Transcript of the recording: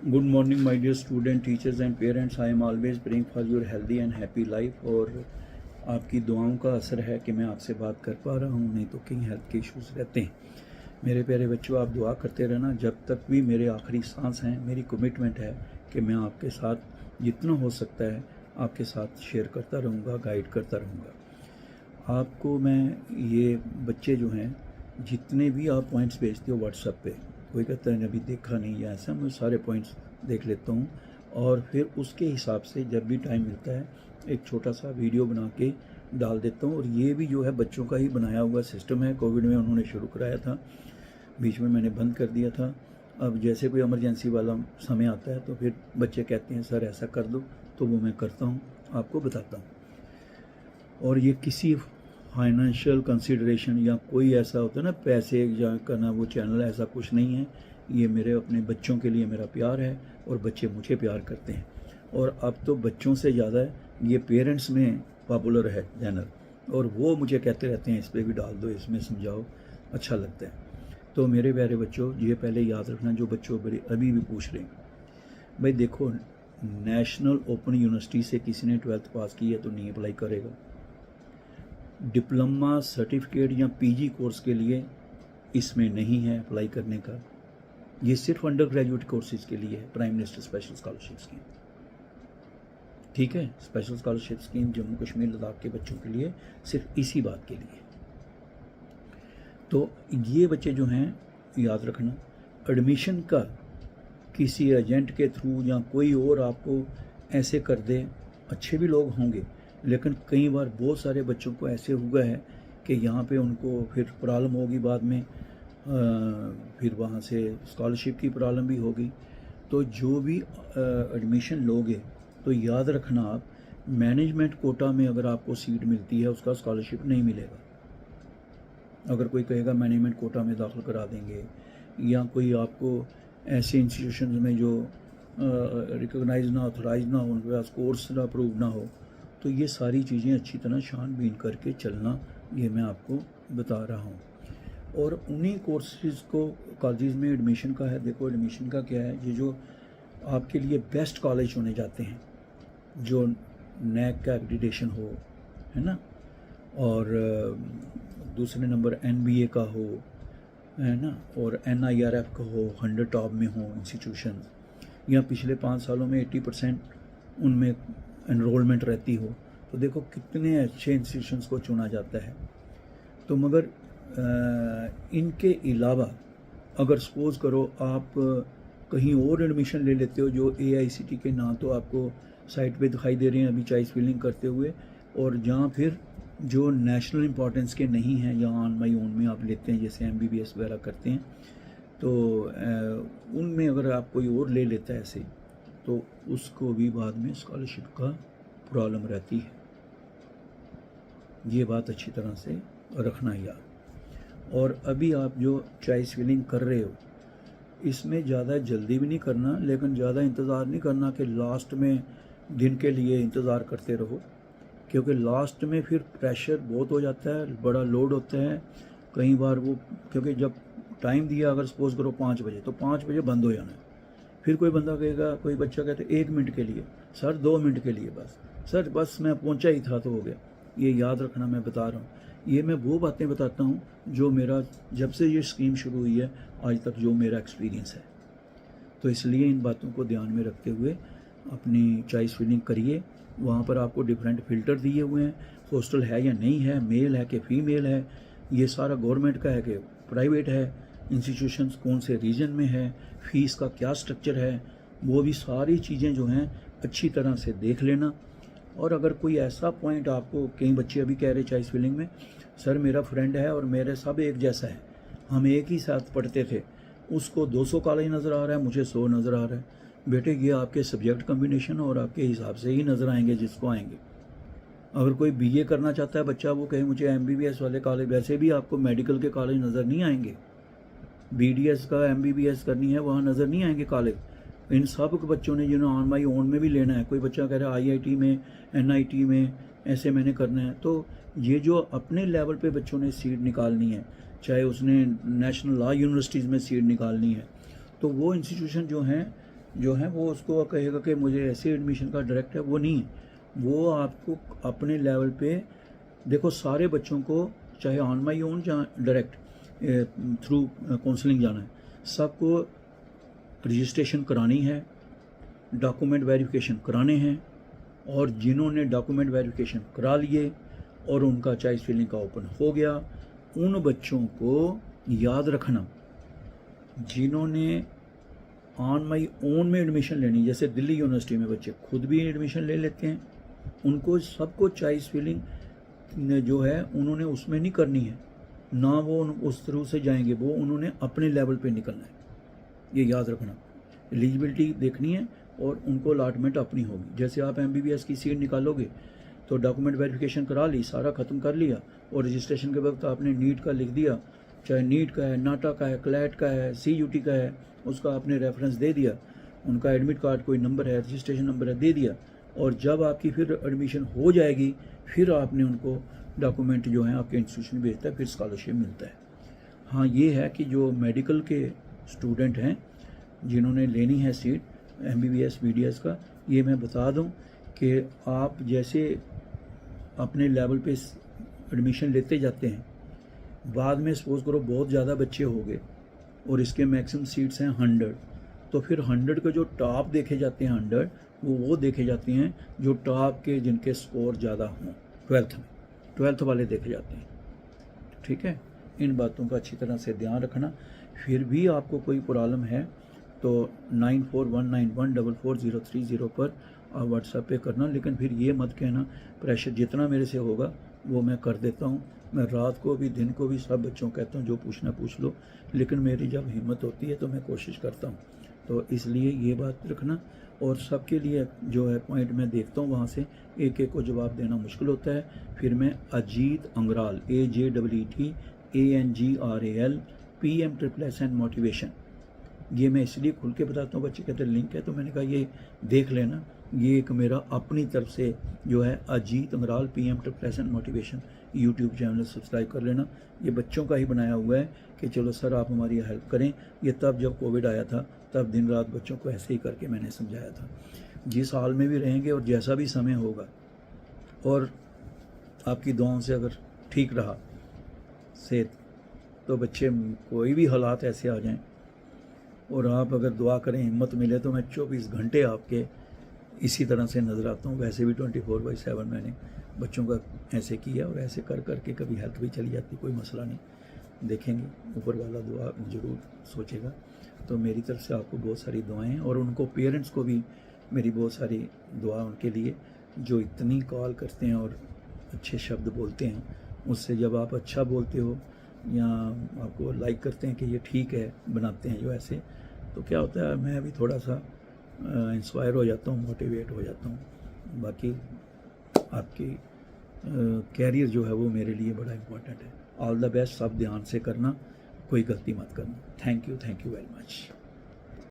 Good morning my dear student, teachers and parents. I am always praying for your healthy and happy life. और आपकी दुआओं का असर है कि मैं आपसे बात कर पा रहा हूँ, नहीं तो कई हेल्थ के इश्यूज़ रहते हैं। मेरे प्यारे बच्चों, आप दुआ करते रहना। जब तक भी मेरे आखिरी सांस हैं, मेरी कमिटमेंट है कि मैं आपके साथ जितना हो सकता है आपके साथ शेयर करता रहूँगा, गाइड करता रहूँगा। आपको मैं ये बच्चे जो हैं, जितने भी आप पॉइंट्स भेजते हो व्हाट्सएप पे, कोई कहता है अभी देखा नहीं या ऐसा, मैं सारे पॉइंट्स देख लेता हूँ और फिर उसके हिसाब से जब भी टाइम मिलता है एक छोटा सा वीडियो बना के डाल देता हूँ। और ये भी जो है बच्चों का ही बनाया हुआ सिस्टम है। कोविड में उन्होंने शुरू कराया था, बीच में मैंने बंद कर दिया था। अब जैसे कोई इमरजेंसी वाला समय आता है तो फिर बच्चे कहते हैं सर ऐसा कर दो, तो वो मैं करता हूँ, आपको बताता हूँ। और ये किसी फाइनेंशियल कंसिडरेशन या कोई ऐसा होता है ना पैसे या करना, वो चैनल ऐसा कुछ नहीं है। ये मेरे अपने बच्चों के लिए मेरा प्यार है और बच्चे मुझे प्यार करते हैं। और अब तो बच्चों से ज़्यादा ये पेरेंट्स में पॉपुलर है चैनल, और वो मुझे कहते रहते हैं इस पर भी डाल दो, इसमें समझाओ, अच्छा लगता है। तो मेरे प्यारे बच्चों, ये पहले याद रखना, जो बच्चों बड़े अभी भी पूछ रहे हैं, भाई देखो, नेशनल ओपन यूनिवर्सिटी से किसी ने 12th पास की है तो नहीं अप्लाई करेगा। डिप्लोमा सर्टिफिकेट या पीजी कोर्स के लिए इसमें नहीं है अप्लाई करने का। ये सिर्फ अंडर ग्रेजुएट कोर्सेज के लिए है, prime minister special scholarship scheme. ठीक है, special scholarship scheme Jammu Kashmir Ladakh के बच्चों के लिए, सिर्फ इसी बात के लिए। तो ये बच्चे जो हैं, याद रखना, एडमिशन का किसी एजेंट के थ्रू या कोई और आपको ऐसे कर दे, अच्छे भी लोग होंगे, लेकिन कई बार बहुत सारे बच्चों को ऐसे हुआ है कि यहाँ पे उनको फिर प्रॉब्लम होगी बाद में, फिर वहाँ से स्कॉलरशिप की प्रॉब्लम भी होगी। तो जो भी एडमिशन लोगे तो याद रखना, आप मैनेजमेंट कोटा में अगर आपको सीट मिलती है उसका स्कॉलरशिप नहीं मिलेगा। अगर कोई कहेगा मैनेजमेंट कोटा में दाखिल करा देंगे, या कोई आपको ऐसे इंस्टीट्यूशन में जो रिकॉग्नाइज ना, ऑथराइज ना हो, उनके पास कोर्स ना अप्रूव ना हो, तो ये सारी चीज़ें अच्छी तरह छानबीन करके चलना, ये मैं आपको बता रहा हूँ। और उन्हीं कोर्सेज को कॉलेज में एडमिशन का है। देखो एडमिशन का क्या है, ये जो आपके लिए बेस्ट कॉलेज होने जाते हैं, जो नैक का एक्रीडिटेशन हो, है ना, और दूसरे नंबर NBA का हो, है ना, और NIRF का हो, 100 टॉप में हो इंस्टीट्यूशन, या पिछले 5 सालों में 80% उनमें एनरोलमेंट रहती हो, तो देखो कितने अच्छे इंस्टीट्यूशंस को चुना जाता है। तो मगर इनके अलावा अगर सपोज करो आप कहीं और एडमिशन ले लेते हो जो AICTE के ना तो आपको साइट पे दिखाई दे रहे हैं अभी चॉइस फिलिंग करते हुए, और जहाँ फिर जो नेशनल इम्पोर्टेंस के नहीं हैं, या ऑन माई ओन में आप लेते हैं, जैसे MBBS वगैरह करते हैं, तो उनमें अगर आप कोई और ले लेता है ऐसे, तो उसको भी बाद में स्कॉलरशिप का प्रॉब्लम रहती है। ये बात अच्छी तरह से रखना याद। और अभी आप जो चॉइस फिलिंग कर रहे हो, इसमें ज़्यादा जल्दी भी नहीं करना, लेकिन ज़्यादा इंतज़ार नहीं करना कि लास्ट में दिन के लिए इंतज़ार करते रहो, क्योंकि लास्ट में फिर प्रेशर बहुत हो जाता है, बड़ा लोड होता है। कई बार वो, क्योंकि जब टाइम दिया अगर सपोज करो 5 बजे, तो 5 बजे बंद हो जाना है। फिर कोई बंदा कहेगा, कोई बच्चा कहता है 1 मिनट के लिए, सर 2 मिनट के लिए, बस सर बस मैं पहुंचा ही था तो हो गया। ये याद रखना, मैं बता रहा हूँ, ये मैं वो बातें बताता हूँ जो मेरा जब से ये स्कीम शुरू हुई है आज तक जो मेरा एक्सपीरियंस है। तो इसलिए इन बातों को ध्यान में रखते हुए अपनी चॉइस फिलिंग करिए। वहाँ पर आपको डिफरेंट फ़िल्टर दिए हुए हैं, हॉस्टल है या नहीं है, मेल है कि फीमेल है, ये सारा गवर्नमेंट का है कि प्राइवेट है, इंस्टीट्यूशंस कौन से रीजन में है, फ़ीस का क्या स्ट्रक्चर है, वो भी सारी चीज़ें जो हैं अच्छी तरह से देख लेना। और अगर कोई ऐसा पॉइंट आपको, कई बच्चे अभी कह रहे चॉइस फिलिंग में, सर मेरा फ्रेंड है और मेरे सब एक जैसा है, हम एक ही साथ पढ़ते थे, उसको 200 कॉलेज नज़र आ रहा है, मुझे 100 नज़र आ रहा है। बेटे ये आपके सब्जेक्ट कम्बिनेशन और आपके हिसाब से ही नज़र आएंगे जिसको आएंगे। अगर कोई BA करना चाहता है बच्चा, वो कहे मुझे MBBS वाले कॉलेज, वैसे भी आपको मेडिकल के कॉलेज नज़र नहीं आएंगे। BDS का MBBS करनी है, वहाँ नज़र नहीं आएंगे कॉलेज। इन सब के बच्चों ने जिन्होंने ऑन माई ओन में भी लेना है, कोई बच्चा कह रहा है IIT में, NIT में, ऐसे मैंने करना है, तो ये जो अपने लेवल पे बच्चों ने सीट निकालनी है, चाहे उसने नेशनल लॉ यूनिवर्सिटीज़ में सीट निकालनी है, तो वो इंस्टीट्यूशन जो हैं जो है वो उसको कहेगा कि मुझे ऐसे एडमिशन का डायरेक्ट है, वो नहीं। वो आपको अपने लेवल पे, देखो सारे बच्चों को चाहे ऑन माई ओन या डायरेक्ट थ्रू काउंसलिंग जाना है, सबको रजिस्ट्रेशन करानी है, डॉक्यूमेंट वेरिफिकेशन कराने हैं, और जिन्होंने डॉक्यूमेंट वेरिफिकेशन करा लिए और उनका चॉइस फिलिंग का ओपन हो गया, उन बच्चों को याद रखना जिन्होंने ऑन माई ओन में एडमिशन लेनी, जैसे दिल्ली यूनिवर्सिटी में बच्चे खुद भी एडमिशन ले लेते हैं, उनको सबको चॉइस फिलिंग जो है उन्होंने उसमें नहीं करनी है, ना वो उस थ्रू से जाएंगे, वो उन्होंने अपने लेवल पे निकलना है, ये याद रखना। एलिजिबिलिटी देखनी है और उनको अलाटमेंट अपनी होगी। जैसे आप MBBS की सीट निकालोगे तो डॉक्यूमेंट वेरिफिकेशन करा ली, सारा ख़त्म कर लिया, और रजिस्ट्रेशन के वक्त आपने नीट का लिख दिया, चाहे नीट का है, नाटा का है, क्लैट का है, CUT का है, उसका आपने रेफरेंस दे दिया, उनका एडमिट कार्ड कोई नंबर है, रजिस्ट्रेशन नंबर है, दे दिया, और जब आपकी फिर एडमिशन हो जाएगी फिर आपने उनको डॉक्यूमेंट जो है आपके इंस्टीट्यूशन भेजता है, फिर स्कॉलरशिप मिलता है। हाँ, ये है कि जो मेडिकल के स्टूडेंट हैं जिन्होंने लेनी है सीट MBBS BDS का, ये मैं बता दूं कि आप जैसे अपने लेवल पे एडमिशन लेते जाते हैं, बाद में सपोज करो बहुत ज़्यादा बच्चे हो गए और इसके मैक्सिमम सीट्स हैं 100, तो फिर 100 के जो टॉप देखे जाते हैं 100, वो देखे जाते हैं जो टॉप के जिनके स्कोर ज़्यादा हों 12th वाले देखे जाते हैं। ठीक है, इन बातों का अच्छी तरह से ध्यान रखना। फिर भी आपको कोई प्रॉब्लम है तो 9419144030 पर आप व्हाट्सएप पे करना, लेकिन फिर ये मत कहना प्रेशर जितना मेरे से होगा वो मैं कर देता हूँ। मैं रात को भी दिन को भी सब बच्चों कहता हूँ जो पूछना पूछ लो, लेकिन मेरी जब हिम्मत होती है तो मैं कोशिश करता हूँ। तो इसलिए ये बात रखना, और सबके लिए जो है पॉइंट मैं देखता हूँ वहाँ से एक एक को जवाब देना मुश्किल होता है। फिर मैं Ajit Angral AJEETANGRAL PM motivation, ये मैं इसलिए खुल के बताता हूँ, बच्चे कहते हैं लिंक है, तो मैंने कहा ये देख लेना, ये एक मेरा अपनी तरफ से जो है Ajit Angral PM motivation YouTube channel subscribe कर लेना। ये बच्चों का ही बनाया हुआ है कि चलो सर आप हमारी हेल्प करें। ये तब जब कोविड आया था तब दिन रात बच्चों को ऐसे ही करके मैंने समझाया था। जिस हाल में भी रहेंगे और जैसा भी समय होगा, और आपकी दुआओं से अगर ठीक रहा सेहत, तो बच्चे कोई भी हालात ऐसे आ जाएं और आप अगर दुआ करें हिम्मत मिले तो मैं 24 घंटे आपके इसी तरह से नज़र आता हूँ। वैसे भी 24/7 मैंने बच्चों का ऐसे किया, और ऐसे कर करके कभी हेल्थ भी चली जाती, कोई मसला नहीं, देखेंगे ऊपर वाला दुआ ज़रूर सोचेगा। तो मेरी तरफ से आपको बहुत सारी दुआएं हैं, और उनको पेरेंट्स को भी मेरी बहुत सारी दुआ उनके लिए जो इतनी कॉल करते हैं और अच्छे शब्द बोलते हैं। उससे जब आप अच्छा बोलते हो या आपको लाइक करते हैं कि ये ठीक है बनाते हैं जो ऐसे, तो क्या होता है मैं भी थोड़ा सा इंस्पायर हो जाता हूँ, मोटिवेट हो जाता हूँ। बाकी आपकी कैरियर जो है वो मेरे लिए बड़ा इम्पोर्टेंट है। ऑल द बेस्ट, सब ध्यान से करना, कोई गलती मत करना। Thank you very much.